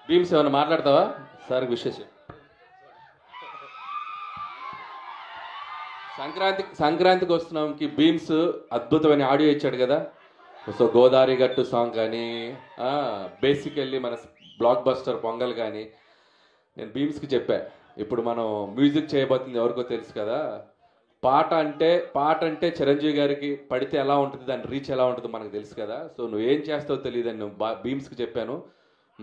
భీమ్స్ ఏమైనా మాట్లాడతావా సార్ విశేషం? సంక్రాంతికి వస్తున్నాంకి భీమ్స్ అద్భుతమైన ఆడియో ఇచ్చాడు కదా. సో గోదావరి గట్టు సాంగ్ కానీ బేసికల్లీ మన బ్లాక్ బస్టర్ పొంగల్ కానీ నేను భీమ్స్కి చెప్పా, ఇప్పుడు మనం మ్యూజిక్ చేయబోతుంది ఎవరికో తెలుసు కదా. పాట అంటే చిరంజీవి గారికి పడితే ఎలా ఉంటుంది, దాని రీచ్ ఎలా ఉంటుందో మనకు తెలుసు కదా. సో నువ్వేం చేస్తావో తెలియదని నువ్వు భీమ్స్కి చెప్పాను.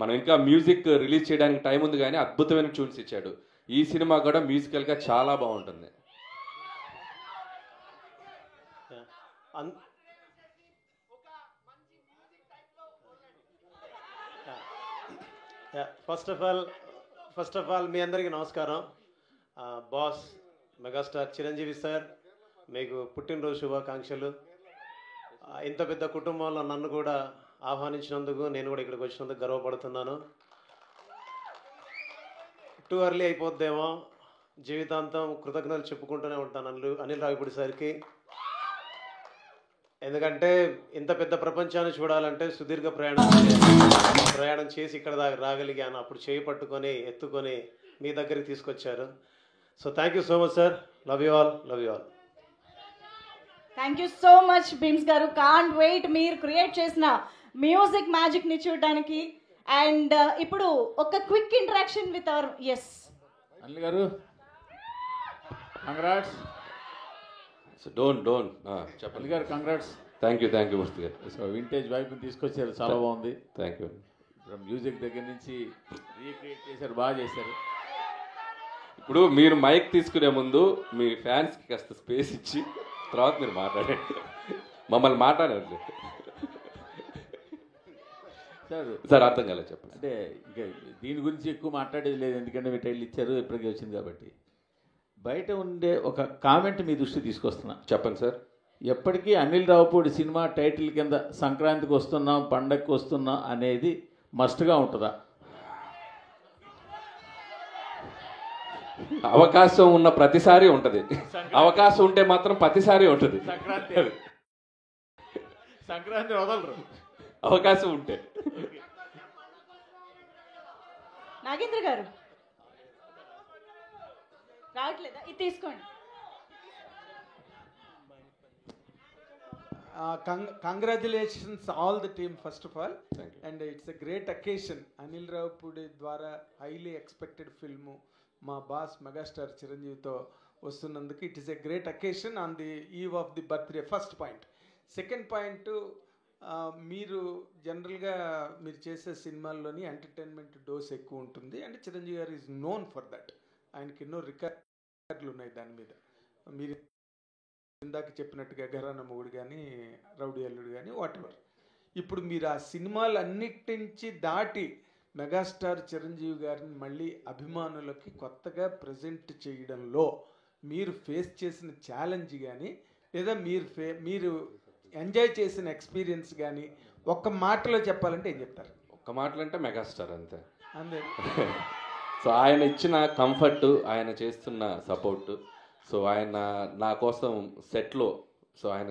మనం ఇంకా మ్యూజిక్ రిలీజ్ చేయడానికి టైం ఉంది కానీ అద్భుతమైన ట్యూన్స్ ఇచ్చాడు. ఈ సినిమా కూడా మ్యూజికల్గా చాలా బాగుంటుంది. ఫస్ట్ ఆఫ్ ఆల్ మీ అందరికీ నమస్కారం. బాస్ మెగాస్టార్ చిరంజీవి సార్, మీకు పుట్టినరోజు శుభాకాంక్షలు. ఇంత పెద్ద కుటుంబంలో నన్ను కూడా ఆహ్వానించినందుకు, నేను కూడా ఇక్కడికి వచ్చినందుకు గర్వపడుతున్నాను. టూ ఎర్లీ అయిపోద్దేమో, జీవితాంతం కృతజ్ఞతలు చెప్పుకుంటూనే ఉంటాను అనిల్ రావిపూడి సార్కి. ఎందుకంటే ఇంత పెద్ద ప్రపంచాన్ని చూడాలంటే సుదీర్ఘ ప్రయాణం చేసి ఇక్కడ దాకా రాగలిగాను. అప్పుడు చేయి పట్టుకొని ఎత్తుకొని మీ దగ్గరికి తీసుకొచ్చారు. So thank you so much sir. Love you all. Thank you so much Bheems గారు. కాంట్ వెయిట్ మీరు క్రియేట్ చేసిన మ్యూజిక్ మ్యాజిక్ని చూడడానికి. అండ్ ఇప్పుడు ఒక quick interaction with our Anil గారు, కంగ్రాట్స్. డోంట్ చెప్పండి గారు, కంగ్రాట్స్. థ్యాంక్ యూ మూర్తి గారు. సో వింటేజ్ వైపు తీసుకొచ్చారు, చాలా బాగుంది. Thank you. మ్యూజిక్ దగ్గర నుంచి రీక్రియేట్ చేశారు, బాగా చేశారు. ఇప్పుడు మీరు మైక్ తీసుకునే ముందు మీ ఫ్యాన్స్కి కాస్త స్పేస్ ఇచ్చి తర్వాత మీరు మాట్లాడండి. మమ్మల్ని మాట్లాడండి సార్. అర్థం కాలేదు చెప్పండి. అంటే ఇక దీని గురించి ఎక్కువ మాట్లాడేది లేదు, ఎందుకంటే మీరు టైటిల్ ఇచ్చారు, ఇప్పటికీ వచ్చింది కాబట్టి. బయట ఉండే ఒక కామెంట్ మీ దృష్టి తీసుకొస్తున్నా. చెప్పండి సార్. ఎప్పటికీ అనిల్ రావుపూడి సినిమా టైటిల్ కింద సంక్రాంతికి వస్తున్నాం, పండగకి వస్తున్నాం అనేది మస్ట్గా ఉంటుందా? అవకాశం ఉన్న ప్రతిసారి ఉంటుంది. అవకాశం ఉంటే మాత్రం ప్రతిసారి ఉంటుంది. సంక్రాంతి వదలరు అవకాశం ఉంటే. నాగేంద్ర గారు రావట్లేదా? ఇది తీసుకోండి. Congratulations all the team first of all. And it's a great occasion. Anil Ravapudi ద్వారా highly expected film మా బాస్ మెగాస్టార్ చిరంజీవితో వస్తున్నందుకు it is a great occasion on the eve of the birthday. First point. Second point, మీరు జనరల్గా మీరు చేసే సినిమాల్లోని entertainment dose ఎక్కువ ఉంటుంది. అంటే చిరంజీవి గారు ఈజ్ నోన్ ఫర్ దట్. ఆయనకి ఎన్నో రికార్డులు ఉన్నాయి దాని మీద. మీరు ఇందాక చెప్పినట్టుగా ఘరానా మొగుడు కానీ, రౌడీ అల్లుడు కానీ, వాట్ ఎవర్. ఇప్పుడు మీరు ఆ సినిమాలు అన్నిటి నుంచి దాటి మెగాస్టార్ చిరంజీవి గారిని మళ్ళీ అభిమానులకి కొత్తగా ప్రజెంట్ చేయడంలో మీరు ఫేస్ చేసిన ఛాలెంజ్ కానీ, లేదా మీరు ఎంజాయ్ చేసిన ఎక్స్పీరియన్స్ కానీ ఒక్క మాటలో చెప్పాలంటే ఏం చెప్తారు? ఒక్క మాటలు అంటే మెగాస్టార్ అంతే. అంతే. సో ఆయన ఇచ్చిన కంఫర్ట్, ఆయన చేస్తున్న సపోర్టు, సో ఆయన నా కోసం సెట్లో, సో ఆయన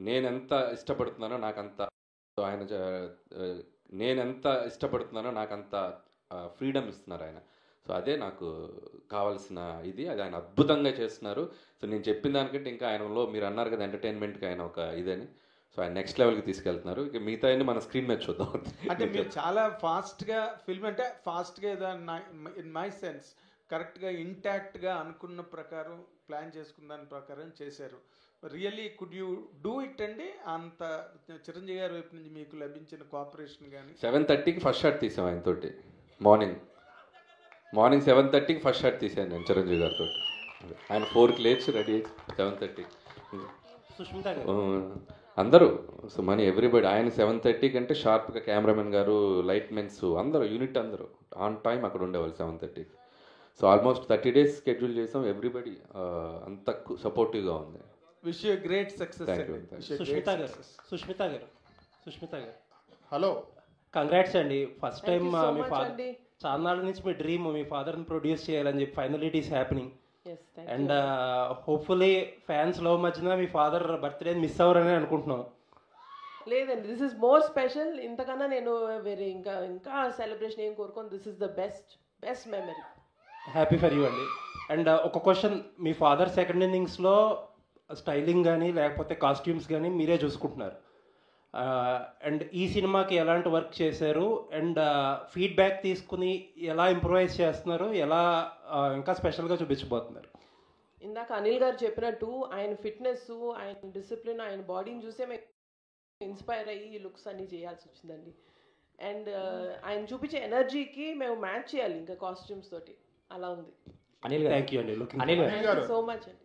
నేనెంత ఇష్టపడుతున్నానో నాకంత, సో ఆయన నేనెంత ఇష్టపడుతున్నానో నాకంత ఫ్రీడమ్ ఇస్తున్నారు ఆయన. సో అదే నాకు కావాల్సిన ఇది. అది ఆయన అద్భుతంగా చేస్తున్నారు. సో నేను చెప్పిన దానికంటే ఇంకా ఆయనలో మీరు అన్నారు కదా ఎంటర్టైన్మెంట్కి ఆయన ఒక ఇదని, సో ఆయన నెక్స్ట్ లెవెల్కి తీసుకెళ్తున్నారు. ఇక మిగతా మన స్క్రీన్ మీద చూద్దాం. అంటే మీరు చాలా ఫాస్ట్గా ఫిల్మ్, అంటే ఫాస్ట్గా ఇన్ మై సెన్స్ కరెక్ట్గా ఇంటాక్ట్గా అనుకున్న ప్రకారం ప్లాన్ చేసుకున్న దాని ప్రకారం చేశారు. Really could you do it అండి? అంత చిరంజీవి గారి వైపు నుంచి మీకు లభించిన కోఆపరేషన్ కానీ? 7:30కి ఫస్ట్ షాట్ తీసాం ఆయనతోటి. మార్నింగ్ 7:30కి ఫస్ట్ షాట్ తీసాను నేను చిరంజీవి గారితో. ఆయన 4కి లేచి రెడీ 7:30కి అందరూ. So money everybody. ఆయన 7:30కి అంటే షార్ప్గా కెమెరామెన్ గారు, లైట్ మెన్స్ అందరూ, యూనిట్ అందరూ ఆన్ టైం అక్కడ ఉండేవాళ్ళు 7:30కి. సో ఆల్మోస్ట్ 30 days స్కెడ్యూల్ చేసాం. ఎవ్రీబడి అంత సపోర్టివ్గా ఉంది. Wish you great success. Sushmita గారు హలో, కంగ్రాట్స్ అండి. ఫస్ట్ టైం మీ ఫాదర్, చాలా నాళ్ళ నుంచి మీ డ్రీమ్ మీ ఫాదర్ని ప్రొడ్యూస్ చేయాలని చెప్పి final it is happening. And hopefully fans love మధ్యన మీ ఫాదర్ బర్త్డే మిస్ అవ్వరని అనుకుంటున్నాం. లేదండి, దిస్ ఇస్ మోర్ స్పెషల్. ఇంతకన్నా నేను వేరే ఇంకా ఇంకా సెలబ్రేషన్ ఏం కోరుకోను. This is the best memory. Happy for you అండి. అండ్ ఒక క్వశ్చన్, మీ ఫాదర్ సెకండ్ ఇన్నింగ్స్లో స్టైలింగ్ కానీ లేకపోతే కాస్ట్యూమ్స్ కానీ మీరే చూసుకుంటున్నారు. అండ్ ఈ సినిమాకి ఎలాంటి వర్క్ చేశారు అండ్ ఫీడ్బ్యాక్ తీసుకుని ఎలా ఇంప్రూవైజ్ చేస్తున్నారు, ఎలా ఇంకా స్పెషల్గా చూపించబోతున్నారు? ఇందాక అనిల్ గారు చెప్పినట్టు ఆయన ఫిట్నెస్, ఆయన డిసిప్లిన్, ఆయన బాడీని చూసే మేము ఇన్స్పైర్ అయ్యి ఈ లుక్స్ అన్నీ చేయాల్సి వచ్చిందండి. అండ్ ఆయన చూపించే ఎనర్జీకి మేము మ్యాచ్ చేయాలి ఇంకా కాస్ట్యూమ్స్ తోటి. అలా ఉంది. అనిల్ గారు థ్యాంక్ యూ అండి. అనిల్ గారు సో మచ్ అండి.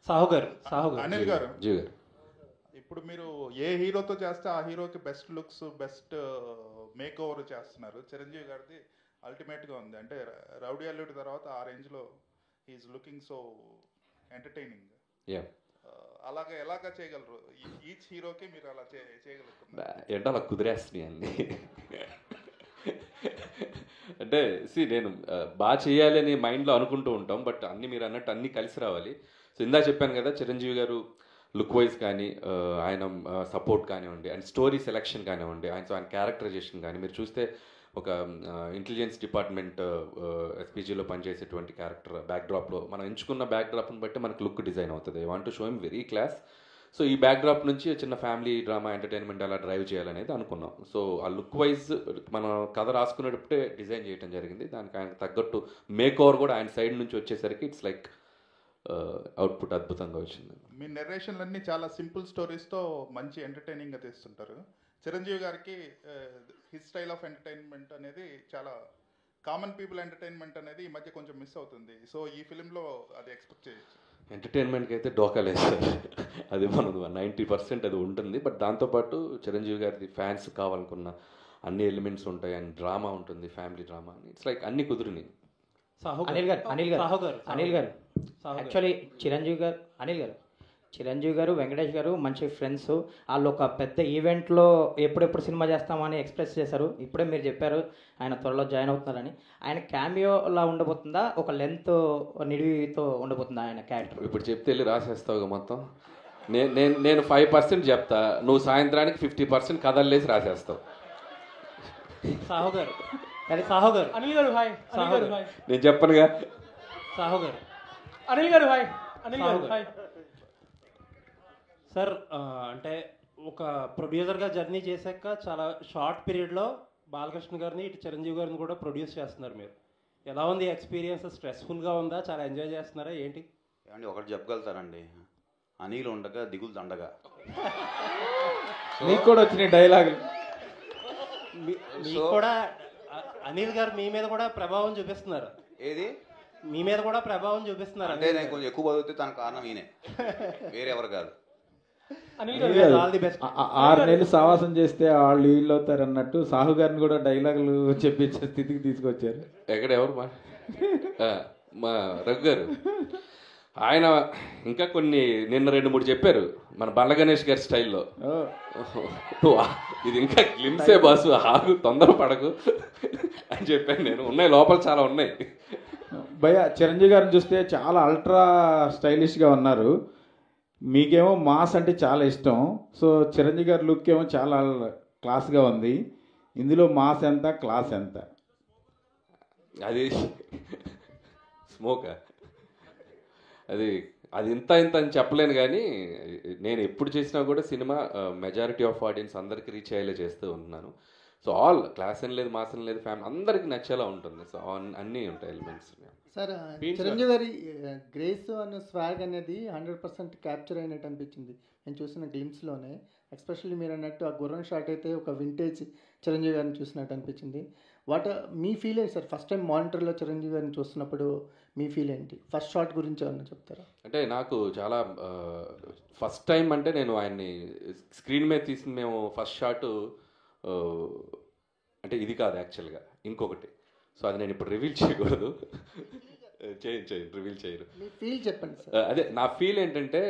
సాహు గారు అనిల్ గారు, జీ గారు, ఇప్పుడు మీరు ఏ హీరోతో చేస్తే ఆ హీరోకి best looks, best make over చేస్తున్నారు. చిరంజీవి గారిది అల్టిమేట్గా ఉంది. అంటే రౌడీ అల్లుడి తర్వాత ఆ రేంజ్లో హీఈస్ లుకింగ్ సో ఎంటర్టైనింగ్. అలాగే ఎలాగా చేయగలరు? ఈచ్ హీరోకి మీరు అలా చేయగలుగుతున్నారు? ఏంటో అలా కుదిరేస్తున్నాయి అన్ని. అంటే నేను బాగా చేయాలి అని మైండ్లో అనుకుంటూ ఉంటాం, బట్ అన్ని మీరు అన్నట్టు అన్నీ కలిసి రావాలి. సో ఇందా చెప్పాను కదా, చిరంజీవి గారు లుక్ వైజ్ కానీ, ఆయన సపోర్ట్ కానివ్వండి, అండ్ స్టోరీ సెలెక్షన్ కానివ్వండి, ఆయన క్యారెక్టరైజేషన్ కానీ మీరు చూస్తే ఒక ఇంటెలిజెన్స్ డిపార్ట్మెంట్ ఎస్పీజీలో పనిచేసేటువంటి క్యారెక్టర్ బ్యాక్డ్రాప్లో మనం ఎంచుకున్న బ్యాక్డ్రాప్ని బట్టి మనకు లుక్ డిజైన్ అవుతుంది. I want to show him very class. So ఈ బ్యాక్డ్రాప్ నుంచి చిన్న ఫ్యామిలీ డ్రామా ఎంటర్టైన్మెంట్ అలా డ్రైవ్ చేయాలనేది అనుకున్నాం. సో ఆ లుక్ వైజ్ మనం కథ రాసుకునేటప్పుడే డిజైన్ చేయడం జరిగింది. దానికి ఆయనకు తగ్గట్టు మేక్ ఓవర్ కూడా ఆయన సైడ్ నుంచి వచ్చేసరికి ఇట్స్ లైక్ అవుట్పుట్ అద్భుతంగా వచ్చింది. మీ నెరేషన్లన్నీ చాలా సింపుల్ స్టోరీస్తో మంచి ఎంటర్టైనింగ్గా తీస్తుంటారు. చిరంజీవి గారికి హిస్ స్టైల్ ఆఫ్ ఎంటర్టైన్మెంట్ అనేది చాలా కామన్ పీపుల్ ఎంటర్టైన్మెంట్ అనేది ఈ మధ్య కొంచెం మిస్ అవుతుంది. సో ఈ ఫిలింలో అది ఎక్స్పెక్ట్ చేయొచ్చు. ఎంటర్టైన్మెంట్కి అయితే డోకా లేదు సార్, అది మనది 90% అది ఉంటుంది. బట్ దాంతోపాటు చిరంజీవి గారిది ఫ్యాన్స్ కావాలనుకున్న అన్ని ఎలిమెంట్స్ ఉంటాయి, అండ్ డ్రామా ఉంటుంది, ఫ్యామిలీ డ్రామా అని. ఇట్స్ లైక్ అన్ని కుదిరినాయి. అనిల్ గారు యాక్చువల్లీ చిరంజీవి గారు వెంకటేష్ గారు మంచి ఫ్రెండ్స్. వాళ్ళు ఒక పెద్ద ఈవెంట్లో ఎప్పుడెప్పుడు సినిమా చేస్తామని ఎక్స్ప్రెస్ చేశారు. ఇప్పుడే మీరు చెప్పారు ఆయన త్వరలో జాయిన్ అవుతున్నారని. ఆయన క్యామియోలా ఉండబోతుందా, ఒక లెంత్ నిడివితో ఉండబోతుందా ఆయన క్యారెక్టర్? ఇప్పుడు చెప్తే వెళ్ళి రాసేస్తావుగా మొత్తం. నేను 5% చెప్తా, నువ్వు సాయంత్రానికి 50% కథల్లేసి రాసేస్తావు. సాహు గారు అనిల్ గారు హాయ్. అనిల్ గారు హాయ్. నేను చెప్పనుగా. సాహు గారు అనిల్ గారు హాయ్. అనిల్ గారు హాయ్. సార్, అంటే ఒక ప్రొడ్యూసర్గా జర్నీ చేశాక చాలా షార్ట్ పీరియడ్లో బాలకృష్ణ గారిని ఇటు చిరంజీవి గారిని కూడా ప్రొడ్యూస్ చేస్తున్నారు మీరు. ఎలా ఉంది ఎక్స్పీరియన్స్? స్ట్రెస్ఫుల్గా ఉందా, చాలా ఎంజాయ్ చేస్తున్నారా ఏంటి? ఏమండి ఒకటి చెప్పగలుగుతారండి, అనిల్ ఉండగా దిగులు దండగా. మీకు కూడా వచ్చినాయి డైలాగులు. మీకు కూడా అనిల్ గారు మీ మీద కూడా ప్రభావం చూపిస్తున్నారు. ఏది మీ మీద కూడా ప్రభావం చూపిస్తున్నారు అంటే నేను కొంచెం ఎక్కువ బతుకుతే తన కారణం ఈయనే, వేరెవరు కాదు. 6 నెలలు సావాసం చేస్తే వాళ్ళు వీళ్ళు అవుతారు అన్నట్టు సాహు గారిని కూడా డైలాగులు చెప్పించే స్థితికి తీసుకొచ్చారు. ఎవరు మా రఘు గారు, ఆయన ఇంకా కొన్ని నిన్న 2-3 చెప్పారు మన బండ్ల గణేష్ గారి స్టైల్లో. ఇది ఇంకా గ్లిమ్సే బాసు, ఆగు తొందర పడకు అని చెప్పాను నేను. ఉన్నాయి లోపల చాలా ఉన్నాయి. భయ్య చిరంజీవి గారిని చూస్తే చాలా అల్ట్రా స్టైలిష్గా ఉన్నారు. మీకేమో మాస్ అంటే చాలా ఇష్టం. సో చిరంజీవి గారి లుక్ ఏమో చాలా క్లాస్గా ఉంది. ఇందులో మాస్ ఎంత, క్లాస్ ఎంత? అది స్మోకా, అది ఇంత అని చెప్పలేను. కానీ నేను ఎప్పుడు చేసినా కూడా సినిమా మెజారిటీ ఆఫ్ ఆడియన్స్ అందరికీ రీచ్ అయ్యేలా చేస్తూ ఉంటున్నాను. సో ఆల్ క్లాస్ అని లేదు, మాస్ అని లేదు, ఫ్యామిలీ అందరికీ నచ్చేలా ఉంటుంది. సో అన్నీ ఉంటాయి ఎలిమెంట్స్. సార్, చిరంజీవి గారి గ్రేస్ అనే స్వాగ్ అనేది 100% క్యాప్చర్ అయినట్టు అనిపించింది నేను చూసిన గ్లిమ్స్లోనే. ఎస్పెషల్లీ మీరు అన్నట్టు ఆ గుర్రం షాట్ అయితే ఒక వింటేజ్ చిరంజీవి గారిని చూసినట్టు అనిపించింది. మీ ఫీల్ ఏంటి సార్? ఫస్ట్ టైం మానిటర్లో చిరంజీవి గారిని చూస్తున్నప్పుడు మీ ఫీల్ ఏంటి? ఫస్ట్ షాట్ గురించి ఏమన్నా చెప్తారా? అంటే నాకు చాలా ఫస్ట్ టైం అంటే నేను ఆయన్ని స్క్రీన్ మీద తీసిన మేము ఫస్ట్ షాటు అంటే ఇది కాదు యాక్చువల్గా, ఇంకొకటి. సో అది నేను ఇప్పుడు రివీల్ చేయకూడదు. రివీల్ చేయరు. అదే నా ఫీల్ ఏంటంటే,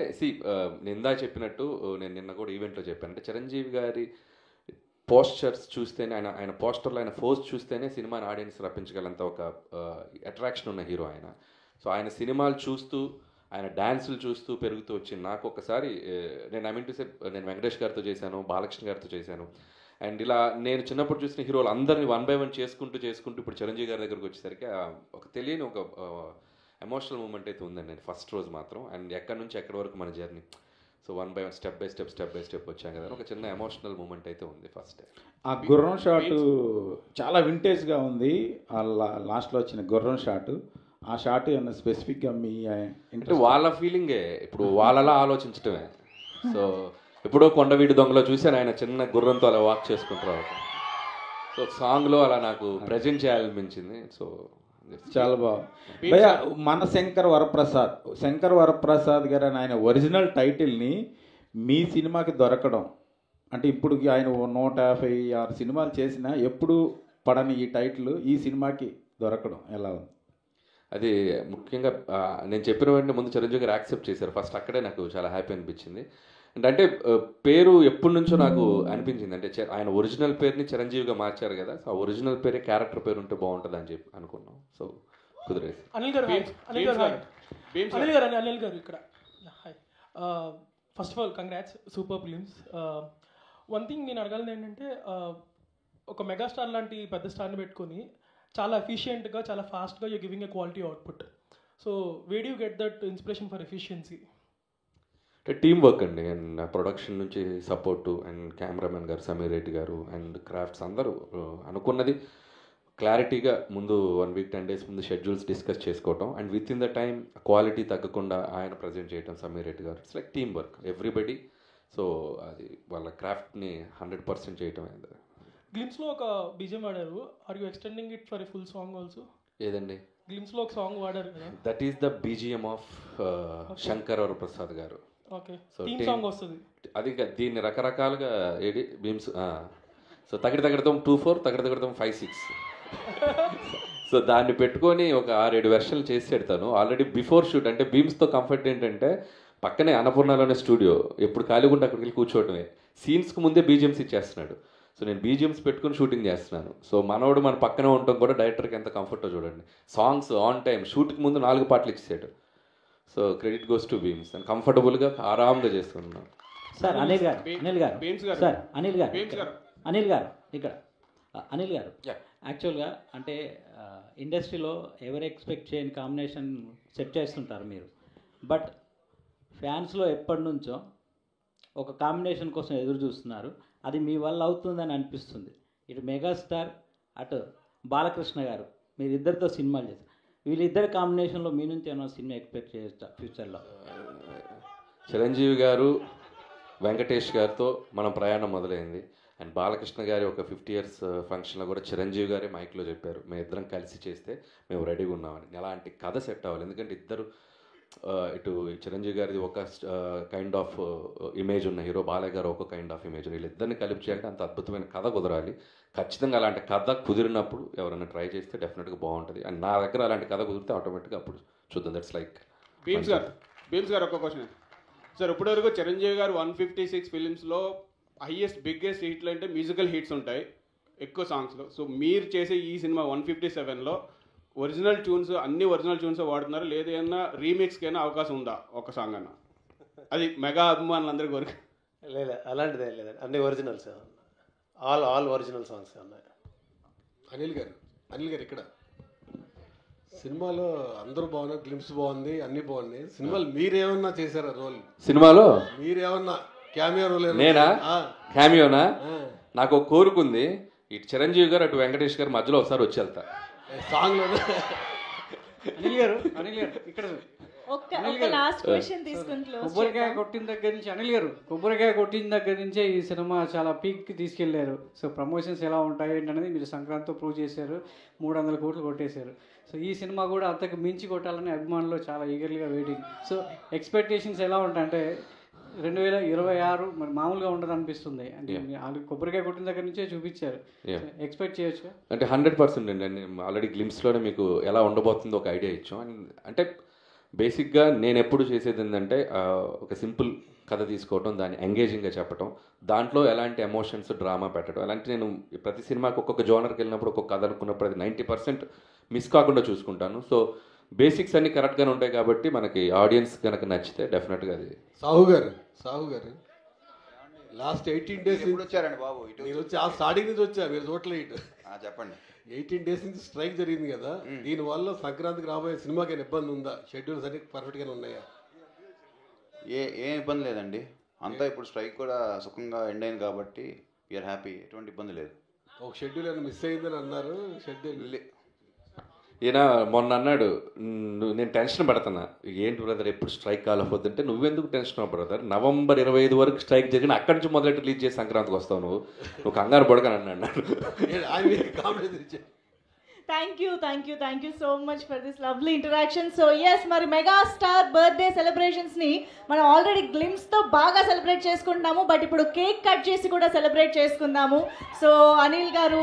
నేను ఇందా చెప్పినట్టు నేను నిన్న కూడా ఈవెంట్లో చెప్పాను. అంటే చిరంజీవి గారి పోస్చర్స్ చూస్తేనే, ఆయన పోస్టర్లో ఆయన ఫోజ్ చూస్తేనే సినిమాని ఆడియన్స్ రప్పించగలంత ఒక అట్రాక్షన్ ఉన్న హీరో ఆయన. సో ఆయన సినిమాలు చూస్తూ ఆయన డ్యాన్సులు చూస్తూ పెరుగుతూ వచ్చింది. నాకు ఒకసారి నేను వెంకటేష్ గారితో చేశాను, బాలకృష్ణ గారితో చేశాను. అండ్ ఇలా నేను చిన్నప్పుడు చూసిన హీరోలు అందరినీ 1 by 1 చేసుకుంటూ ఇప్పుడు చిరంజీవి గారి దగ్గరకు వచ్చేసరికి ఒక తెలియని ఒక ఎమోషనల్ మూమెంట్ అయితే ఉందండి. నేను ఫస్ట్ రోజు మాత్రం అండ్ ఎక్కడి నుంచి ఎక్కడి వరకు మన journey, so 1 by 1 step by step వచ్చాం కదా, ఒక చిన్న ఎమోషనల్ మూమెంట్ అయితే ఉంది ఫస్ట్. ఆ గుర్రం షాట్ చాలా వింటేజ్గా ఉంది. ఆ లాస్ట్లో వచ్చిన గుర్రం షాట్, ఆ షాట్ ఏమన్నా స్పెసిఫిక్గా మీ అంటే వాళ్ళ ఫీలింగే, ఇప్పుడు వాళ్ళలా ఆలోచించటమే. సో ఎప్పుడో కొండవీడి దొంగలో చూశాను, ఆయన చిన్న గుర్రంతో అలా వాక్ చేసుకుంటారు. సో సాంగ్లో అలా నాకు ప్రజెంట్ చేయాలనిపించింది. సో చాలా బాగుంది భయ్యా. మన శంకర్ వరప్రసాద్ గారు అని ఆయన ఒరిజినల్ టైటిల్ని మీ సినిమాకి దొరకడం అంటే ఇప్పుడు ఆయన 156 సినిమాలు చేసినా ఎప్పుడు పడని ఈ టైటిల్ ఈ సినిమాకి దొరకడం ఎలా ఉంది? అది ముఖ్యంగా నేను చెప్పిన వెంటనే ముందు చిరంజీవి గారు యాక్సెప్ట్ చేశారు. ఫస్ట్ అక్కడే నాకు చాలా హ్యాపీ అనిపించింది. అంటే పేరు ఎప్పటి నుంచో నాకు అనిపించింది, అంటే ఆయన ఒరిజినల్ పేరుని చిరంజీవిగా మార్చారు కదా, సో ఆ ఒరిజినల్ పేరే క్యారెక్టర్ పేరు ఉంటే బాగుంటుంది అని చెప్పి అనుకున్నాం. సో కుదిరేసి అనిల్ గారు ఇక్కడ hi. First of all congrats, super films. One thing నేను అడగాలి ఏంటంటే, ఒక మెగాస్టార్ లాంటి పెద్ద స్టార్ని పెట్టుకొని చాలా ఎఫిషియెంట్గా చాలా ఫాస్ట్గా you giving a quality output. So way do get that inspiration for efficiency? Team work అండి. అండ్ ప్రొడక్షన్ నుంచి సపోర్టు అండ్ కెమెరామెన్ గారు సమీర్ రెడ్డి గారు అండ్ క్రాఫ్ట్స్ అందరూ అనుకున్నది క్లారిటీగా ముందు 1 week 10 days ముందు షెడ్యూల్స్ డిస్కస్ చేసుకోవటం and with in the time quality తగ్గకుండా ఆయన ప్రజెంట్ చేయటం సమీర్ రెడ్డి గారు. It's like team work everybody. So అది వాళ్ళ క్రాఫ్ట్ని 100% చేయటం అయింది. గ్లిమ్స్లో ఒక బీజిఎం వాడారు, are you extending it for a full song also? ఏదండి? గ్లిమ్స్లో ఒక సాంగ్ వాడారు కదా, that is the BGM of Shankar Varaprasad garu. Okay, theme song వస్తుంది అది. దీన్ని రకరకాలుగా ఏడి బీమ్స్, సో తగ్గడతాం 24, తగ్గడతాం 56. సో దాన్ని పెట్టుకొని ఒక 6-7 వెర్షన్లు చేసి పెడతాను ఆల్రెడీ బిఫోర్ షూట్. అంటే బీమ్స్తో కంఫర్ట్ ఏంటంటే పక్కనే అన్నపూర్ణలోనే స్టూడియో, ఎప్పుడు ఖాళీగా ఉంటే అక్కడికి వెళ్ళి కూర్చోవటమే. సీన్స్కి ముందే బీజిఎమ్స్ ఇచ్చేస్తున్నాడు. సో నేను బీజిఎమ్స్ పెట్టుకుని షూటింగ్ చేస్తున్నాను. సో మనోడు మన పక్కనే ఉండటం కూడా డైరెక్టర్కి ఎంత కంఫర్టో చూడండి. సాంగ్స్ ఆన్ టైం, షూట్కి ముందు 4 పాటలు ఇచ్చేసాడు. So credit goes to Bheems and కంఫర్టబుల్గా ఆరాంగా చేస్తున్నాను. సార్ అనిల్ గారు ఇక్కడ అనిల్ గారు యాక్చువల్గా అంటే ఇండస్ట్రీలో ఎవరు ఎక్స్పెక్ట్ చేయని కాంబినేషన్ సెట్ చేస్తుంటారు మీరు, బట్ ఫ్యాన్స్లో ఎప్పటి నుంచో ఒక కాంబినేషన్ కోసం ఎదురు చూస్తున్నారు. అది మీ వల్ల అవుతుందని అనిపిస్తుంది. ఇటు మెగాస్టార్, అటు బాలకృష్ణ గారు, మీరిద్దరితో సినిమాలు చేస్తారు. వీళ్ళిద్దరి కాంబినేషన్లో మీ నుంచి ఏమైనా సినిమా ఎక్స్పెక్ట్ చేయొచ్చా ఫ్యూచర్లో? చిరంజీవి గారు వెంకటేష్ గారితో మనం ప్రయాణం మొదలైంది. అండ్ బాలకృష్ణ గారి ఒక 50 years ఫంక్షన్లో కూడా చిరంజీవి గారే మైక్లో చెప్పారు, మేము ఇద్దరం కలిసి చేస్తే మేము రెడీగా ఉన్నామని. అలాంటి కథ సెట్ అవ్వాలి. ఎందుకంటే ఇద్దరు ఇటు చిరంజీవి గారిది ఒక కైండ్ ఆఫ్ ఇమేజ్ ఉన్న హీరో, బాలయ్య గారు ఒక కైండ్ ఆఫ్ ఇమేజ్, వీళ్ళిద్దరిని కలిపి చేయాలంటే అంత అద్భుతమైన కథ కుదరాలి. ఖచ్చితంగా అలాంటి కథ కుదిరినప్పుడు ఎవరైనా ట్రై చేస్తే డెఫినెట్గా బాగుంటుంది. అండ్ నా దగ్గర అలాంటి కథ కుదిరితే ఆటోమేటిక్గా అప్పుడు చూద్దాం. దట్స్ లైక్ భీమ్స్ గారు ఒక క్వశ్చన్ సార్. ఇప్పటివరకు చిరంజీవి గారు 156 ఫిలిమ్స్లో బిగ్గెస్ట్ హిట్లు అంటే మ్యూజికల్ హిట్స్ ఉంటాయి ఎక్కువ సాంగ్స్లో. సో మీరు చేసే ఈ సినిమా 157లో ఒరిజినల్ ట్యూన్స్, అన్ని ఒరిజినల్ ట్యూన్స్ వాడుతున్నారు, లేదా ఏమన్నా రీమిక్స్కైనా అవకాశం ఉందా ఒక సాంగ్ అన్న? అది మెగా అభిమానులందరికీ కోరిక. లేదు అలాంటిదే లేదండి, అన్ని ఒరిజినల్స్, ఆల్ ఒరిజినల్ సాంగ్స్ ఉన్నాయి. అనిల్ గారు ఇక్కడ సినిమాలో అందరూ బాగున్నారు, గ్లిమ్స్ బాగుంది, అన్ని బాగున్నాయి. సినిమాలు మీరేమన్నా చేశారా రోల్? సినిమాలో మీరేమన్నా క్యామియో రోల్? నేనా క్యామియోనా? నాకు ఒక కోరుకుంది, ఇటు చిరంజీవి గారు అటు వెంకటేష్ గారు మధ్యలో ఒకసారి వచ్చి వెళ్తా సాంగ్ లో. అనిల్ గారు ఇక్కడ కొబ్బరికాయ కొట్టిన దగ్గర నుంచి కొబ్బరికాయ కొట్టిన దగ్గర నుంచే ఈ సినిమా చాలా పీక్కి తీసుకెళ్లారు. సో ప్రమోషన్స్ ఎలా ఉంటాయి ఏంటనేది మీరు సంక్రాంతితో ప్రూవ్ చేశారు, 300 కోట్లు కొట్టేశారు. సో ఈ సినిమా కూడా అంతకు మించి కొట్టాలని అభిమానులు చాలా ఈగర్లీగా వెయిటింగ్. సో ఎక్స్పెక్టేషన్స్ ఎలా ఉంటాయంటే 2026 మరి మామూలుగా ఉండదు అనిపిస్తుంది. అంటే కొబ్బరికాయ కొట్టిన దగ్గర నుంచే చూపించారు, ఎక్స్పెక్ట్ చేయొచ్చు అంటే 100% అండి. ఆల్రెడీ గ్లిమ్స్లోనే మీకు ఎలా ఉండబోతుందో ఒక ఐడియా ఇచ్చాం. అంటే బేసిక్గా నేను ఎప్పుడు చేసేది ఏంటంటే ఒక సింపుల్ కథ తీసుకోవటం, దాన్ని ఎంగేజింగ్గా చెప్పటం, దాంట్లో ఎలాంటి ఎమోషన్స్ డ్రామా పెట్టడం, అలాంటి నేను ప్రతి సినిమాకి ఒక్కొక్క జోనర్కి వెళ్ళినప్పుడు ఒక్కొక్క కథ అనుకున్నప్పుడు అది 90% మిస్ కాకుండా చూసుకుంటాను. సో బేసిక్స్ అన్ని కరెక్ట్గానే ఉంటాయి కాబట్టి మనకి ఆడియన్స్ కనుక నచ్చితే డెఫినెట్గా అది. సాహు గారు లాస్ట్ 18 days వచ్చారండి బాబు ఇటు నేను వచ్చి స్టార్టింగ్ నుంచి వచ్చా, మీరు చూడలే ఇటు. చెప్పండి. 18 days నుంచి స్ట్రైక్ జరిగింది కదా, దీనివల్ల సంక్రాంతికి రాబోయే సినిమాకి ఏమైనా ఇబ్బంది ఉందా? షెడ్యూల్స్ అన్ని పర్ఫెక్ట్గానే ఉన్నాయా? ఏం ఇబ్బంది లేదండి, అంతా ఇప్పుడు స్ట్రైక్ కూడా సుఖంగా ఎండ్ అయింది కాబట్టి వీఆర్ హ్యాపీ, ఎటువంటి ఇబ్బంది లేదు. ఒక షెడ్యూల్ ఏమైనా మిస్ అయిందని అన్నారు. షెడ్యూల్ ఈయన మొన్న అన్నాడు, నేను టెన్షన్ పడుతున్నా, ఏంటి బ్రదర్ ఎప్పుడు స్ట్రైక్ కాలేకపోతుంటే, నువ్వెందుకు టెన్షన్ అవ్వ బ్రదర్, November 25 వరకు స్ట్రైక్ జరిగిన అక్కడి నుంచి మొదలెట్టి రిలీజ్ చేసి సంక్రాంతికి వస్తావు, నువ్వు కంగారు పడకని అన్నాడు. Thank you so much for this lovely interaction. So yes, మరి మెగాస్టార్ బర్త్డే సెలబ్రేషన్స్ని మనం ఆల్రెడీ గ్లిమ్స్తో బాగా సెలబ్రేట్ చేసుకుంటున్నాము, బట్ ఇప్పుడు కేక్ కట్ చేసి కూడా సెలబ్రేట్ చేసుకుందాము. సో అనిల్ గారు,